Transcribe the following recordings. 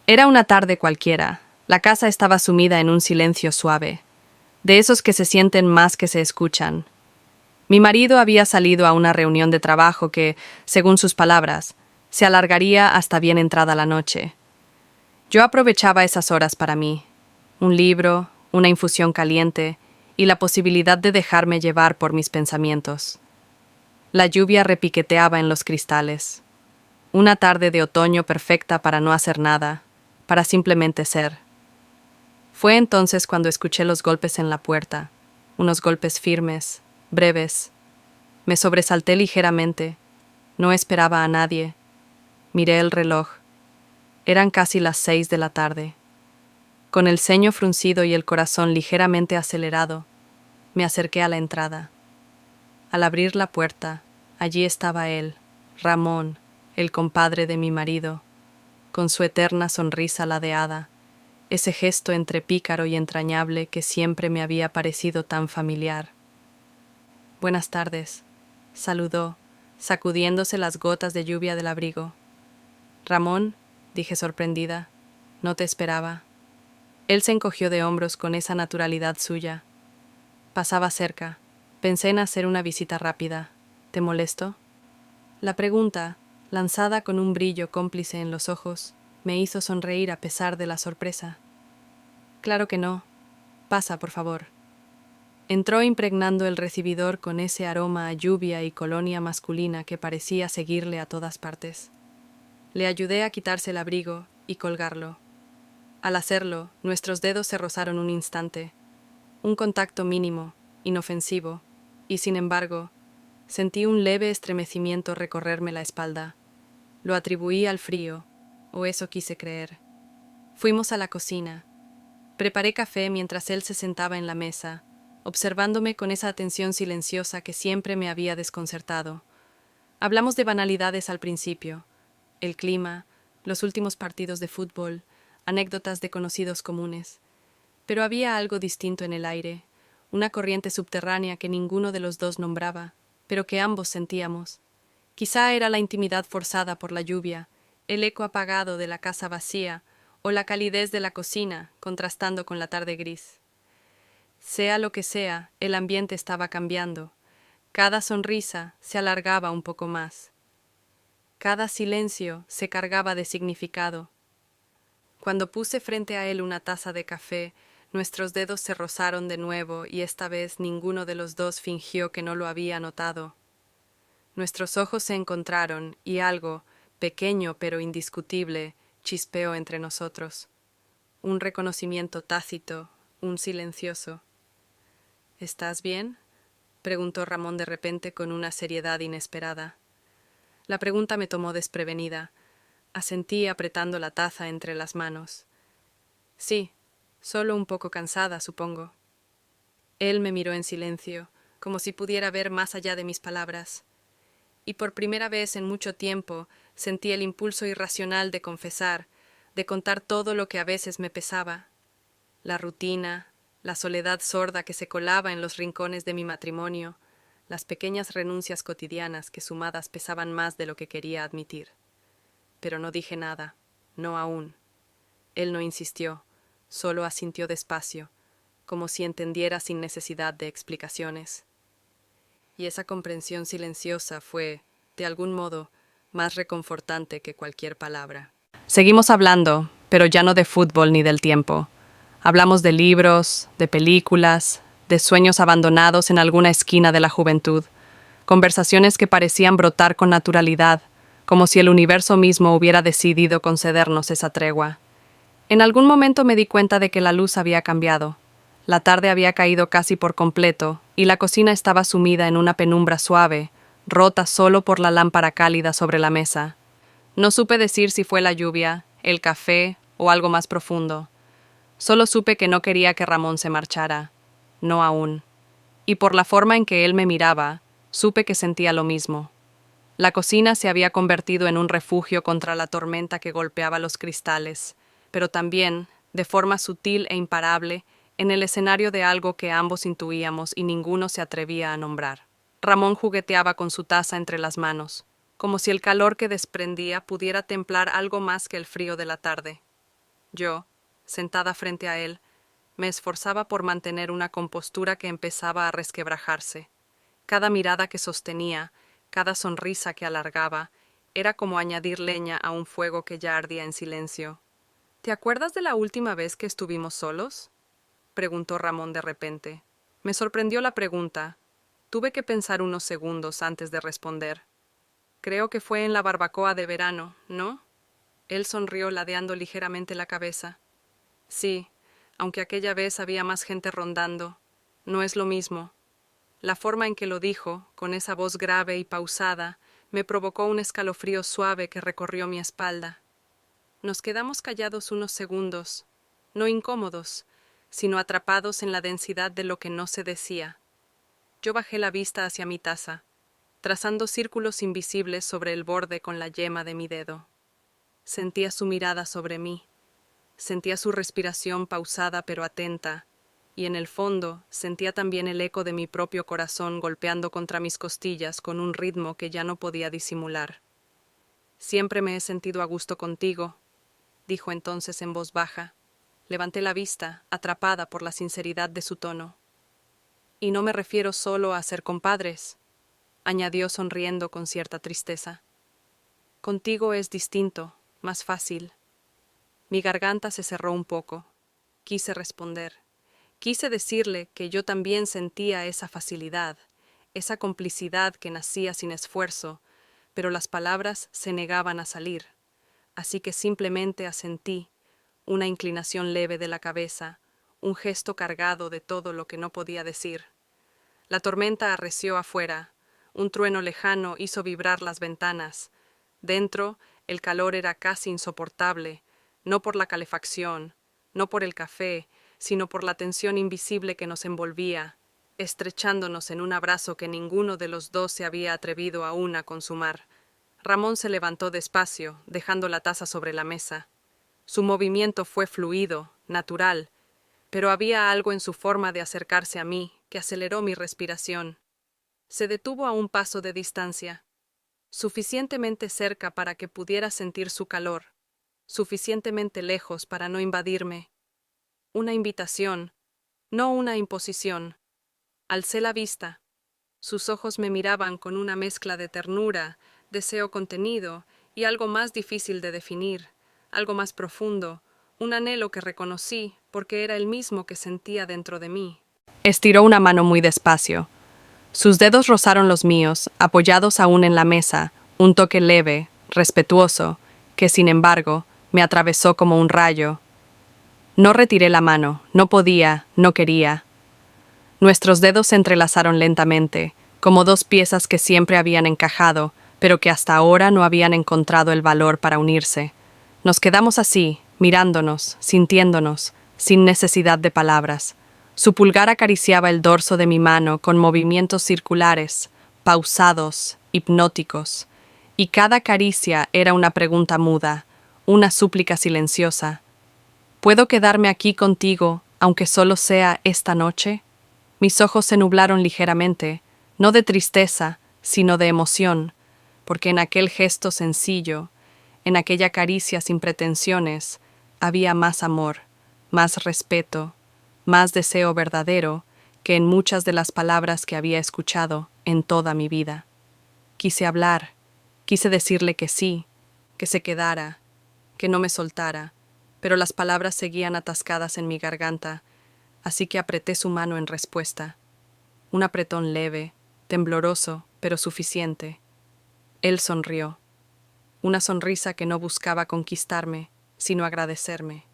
Era una tarde cualquiera. La casa estaba sumida en un silencio suave, de esos que se sienten más que se escuchan. Mi marido había salido a una reunión de trabajo que, según sus palabras, se alargaría hasta bien entrada la noche. Yo aprovechaba esas horas para mí, un libro, una infusión caliente y la posibilidad de dejarme llevar por mis pensamientos. La lluvia repiqueteaba en los cristales. Una tarde de otoño perfecta para no hacer nada, para simplemente ser. Fue entonces cuando escuché los golpes en la puerta, unos golpes firmes, breves. Me sobresalté ligeramente. No esperaba a nadie. Miré el reloj. Eran casi las 6 de la tarde. Con el ceño fruncido y el corazón ligeramente acelerado, me acerqué a la entrada. Al abrir la puerta, allí estaba él, Ramón, el compadre de mi marido, con su eterna sonrisa ladeada, ese gesto entre pícaro y entrañable que siempre me había parecido tan familiar. «Buenas tardes», saludó, sacudiéndose las gotas de lluvia del abrigo. «Ramón», dije sorprendida, «no te esperaba». Él se encogió de hombros con esa naturalidad suya. Pasaba cerca. Pensé en hacer una visita rápida. ¿Te molesto? La pregunta, lanzada con un brillo cómplice en los ojos, me hizo sonreír a pesar de la sorpresa. Claro que no. Pasa, por favor. Entró impregnando el recibidor con ese aroma a lluvia y colonia masculina que parecía seguirle a todas partes. Le ayudé a quitarse el abrigo y colgarlo. Al hacerlo, nuestros dedos se rozaron un instante, un contacto mínimo, inofensivo, y sin embargo, sentí un leve estremecimiento recorrerme la espalda. Lo atribuí al frío, o eso quise creer. Fuimos a la cocina. Preparé café mientras él se sentaba en la mesa, observándome con esa atención silenciosa que siempre me había desconcertado. Hablamos de banalidades al principio: el clima, los últimos partidos de fútbol, anécdotas de conocidos comunes. Pero había algo distinto en el aire, una corriente subterránea que ninguno de los dos nombraba, pero que ambos sentíamos. Quizá era la intimidad forzada por la lluvia, el eco apagado de la casa vacía, o la calidez de la cocina, contrastando con la tarde gris. Sea lo que sea, el ambiente estaba cambiando. Cada sonrisa se alargaba un poco más. Cada silencio se cargaba de significado. Cuando puse frente a él una taza de café, nuestros dedos se rozaron de nuevo y esta vez ninguno de los dos fingió que no lo había notado. Nuestros ojos se encontraron y algo, pequeño pero indiscutible, chispeó entre nosotros. Un reconocimiento tácito, un silencioso. «¿Estás bien?», preguntó Ramón de repente con una seriedad inesperada. La pregunta me tomó desprevenida. Asentí apretando la taza entre las manos. «Sí, solo un poco cansada, supongo». Él me miró en silencio, como si pudiera ver más allá de mis palabras. Y por primera vez en mucho tiempo sentí el impulso irracional de confesar, de contar todo lo que a veces me pesaba. La rutina, la soledad sorda que se colaba en los rincones de mi matrimonio, las pequeñas renuncias cotidianas que sumadas pesaban más de lo que quería admitir. Pero no dije nada, no aún. Él no insistió, solo asintió despacio, como si entendiera sin necesidad de explicaciones. Y esa comprensión silenciosa fue, de algún modo, más reconfortante que cualquier palabra. Seguimos hablando, pero ya no de fútbol ni del tiempo. Hablamos de libros, de películas, de sueños abandonados en alguna esquina de la juventud, conversaciones que parecían brotar con naturalidad, como si el universo mismo hubiera decidido concedernos esa tregua. En algún momento me di cuenta de que la luz había cambiado. La tarde había caído casi por completo, y la cocina estaba sumida en una penumbra suave, rota solo por la lámpara cálida sobre la mesa. No supe decir si fue la lluvia, el café o algo más profundo. Solo supe que no quería que Ramón se marchara. No aún. Y por la forma en que él me miraba, supe que sentía lo mismo. La cocina se había convertido en un refugio contra la tormenta que golpeaba los cristales, pero también, de forma sutil e imparable, en el escenario de algo que ambos intuíamos y ninguno se atrevía a nombrar. Ramón jugueteaba con su taza entre las manos, como si el calor que desprendía pudiera templar algo más que el frío de la tarde. Yo, sentada frente a él, me esforzaba por mantener una compostura que empezaba a resquebrajarse. Cada mirada que sostenía, cada sonrisa que alargaba, era como añadir leña a un fuego que ya ardía en silencio. ¿Te acuerdas de la última vez que estuvimos solos?, preguntó Ramón de repente. Me sorprendió la pregunta. Tuve que pensar unos segundos antes de responder. Creo que fue en la barbacoa de verano, ¿no? Él sonrió ladeando ligeramente la cabeza. Sí, aunque aquella vez había más gente rondando. No es lo mismo. La forma en que lo dijo, con esa voz grave y pausada, me provocó un escalofrío suave que recorrió mi espalda. Nos quedamos callados unos segundos, no incómodos, sino atrapados en la densidad de lo que no se decía. Yo bajé la vista hacia mi taza, trazando círculos invisibles sobre el borde con la yema de mi dedo. Sentía su mirada sobre mí, sentía su respiración pausada pero atenta, y en el fondo sentía también el eco de mi propio corazón golpeando contra mis costillas con un ritmo que ya no podía disimular. Siempre me he sentido a gusto contigo, dijo entonces en voz baja. Levanté la vista, atrapada por la sinceridad de su tono. Y no me refiero solo a ser compadres, añadió sonriendo con cierta tristeza. Contigo es distinto, más fácil. Mi garganta se cerró un poco. Quise responder. Quise decirle que yo también sentía esa facilidad, esa complicidad que nacía sin esfuerzo, pero las palabras se negaban a salir. Así que simplemente asentí, una inclinación leve de la cabeza, un gesto cargado de todo lo que no podía decir. La tormenta arreció afuera, un trueno lejano hizo vibrar las ventanas. Dentro, el calor era casi insoportable, no por la calefacción, no por el café, sino por la tensión invisible que nos envolvía, estrechándonos en un abrazo que ninguno de los dos se había atrevido aún a consumar. Ramón se levantó despacio, dejando la taza sobre la mesa. Su movimiento fue fluido, natural, pero había algo en su forma de acercarse a mí que aceleró mi respiración. Se detuvo a un paso de distancia, suficientemente cerca para que pudiera sentir su calor, suficientemente lejos para no invadirme. Una invitación, no una imposición. Alcé la vista. Sus ojos me miraban con una mezcla de ternura, deseo contenido y algo más difícil de definir, algo más profundo, un anhelo que reconocí porque era el mismo que sentía dentro de mí. Estiró una mano muy despacio. Sus dedos rozaron los míos, apoyados aún en la mesa, un toque leve, respetuoso, que sin embargo me atravesó como un rayo. No retiré la mano, no podía, no quería. Nuestros dedos se entrelazaron lentamente, como dos piezas que siempre habían encajado, pero que hasta ahora no habían encontrado el valor para unirse. Nos quedamos así, mirándonos, sintiéndonos, sin necesidad de palabras. Su pulgar acariciaba el dorso de mi mano con movimientos circulares, pausados, hipnóticos, y cada caricia era una pregunta muda, una súplica silenciosa. ¿Puedo quedarme aquí contigo, aunque solo sea esta noche? Mis ojos se nublaron ligeramente, no de tristeza, sino de emoción, porque en aquel gesto sencillo, en aquella caricia sin pretensiones, había más amor, más respeto, más deseo verdadero que en muchas de las palabras que había escuchado en toda mi vida. Quise hablar, quise decirle que sí, que se quedara, que no me soltara, pero las palabras seguían atascadas en mi garganta, así que apreté su mano en respuesta. Un apretón leve, tembloroso, pero suficiente. Él sonrió. Una sonrisa que no buscaba conquistarme, sino agradecerme.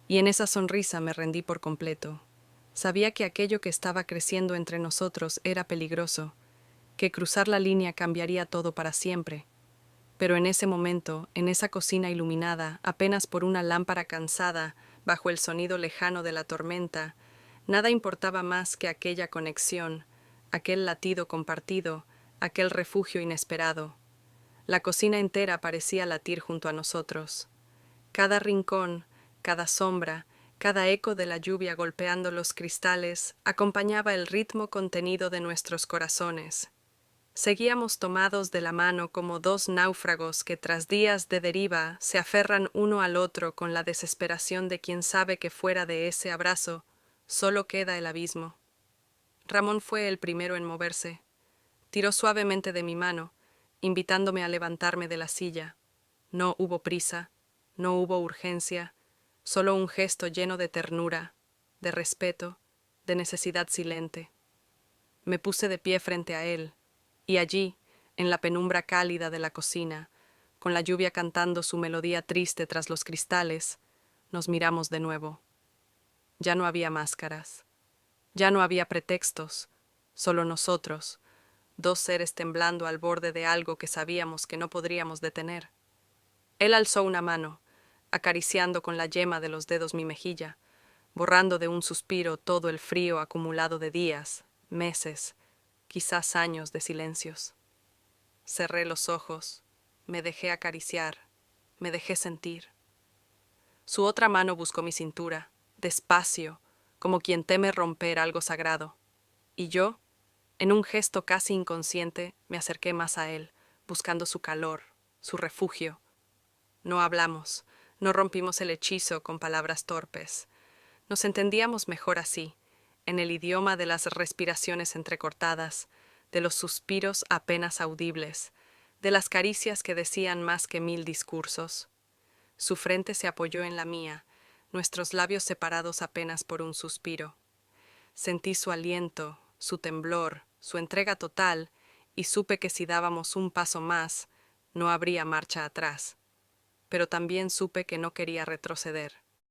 Y en esa sonrisa me rendí por completo. Sabía que aquello que estaba creciendo entre nosotros era peligroso, que cruzar la línea cambiaría todo para siempre. Pero en ese momento, en esa cocina iluminada, apenas por una lámpara cansada, bajo el sonido lejano de la tormenta, nada importaba más que aquella conexión, aquel latido compartido, aquel refugio inesperado. La cocina entera parecía latir junto a nosotros. Cada rincón, cada sombra, cada eco de la lluvia golpeando los cristales acompañaba el ritmo contenido de nuestros corazones. Seguíamos tomados de la mano como dos náufragos que tras días de deriva se aferran uno al otro con la desesperación de quien sabe que fuera de ese abrazo solo queda el abismo. Ramón fue el primero en moverse. Tiró suavemente de mi mano, invitándome a levantarme de la silla. No hubo prisa, no hubo urgencia, solo un gesto lleno de ternura, de respeto, de necesidad silente. Me puse de pie frente a él, y allí, en la penumbra cálida de la cocina, con la lluvia cantando su melodía triste tras los cristales, nos miramos de nuevo. Ya no había máscaras, ya no había pretextos, solo nosotros, dos seres temblando al borde de algo que sabíamos que no podríamos detener. Él alzó una mano, acariciando con la yema de los dedos mi mejilla, borrando de un suspiro todo el frío acumulado de días, meses, quizás años de silencios. Cerré los ojos, me dejé acariciar, me dejé sentir. Su otra mano buscó mi cintura, despacio, como quien teme romper algo sagrado. Y yo, en un gesto casi inconsciente, me acerqué más a él, buscando su calor, su refugio. No hablamos, no rompimos el hechizo con palabras torpes. Nos entendíamos mejor así, en el idioma de las respiraciones entrecortadas, de los suspiros apenas audibles, de las caricias que decían más que 1000 discursos. Su frente se apoyó en la mía, nuestros labios separados apenas por un suspiro. Sentí su aliento, su temblor, su entrega total, y supe que si dábamos un paso más, no habría marcha atrás. Pero también supe que no quería retroceder.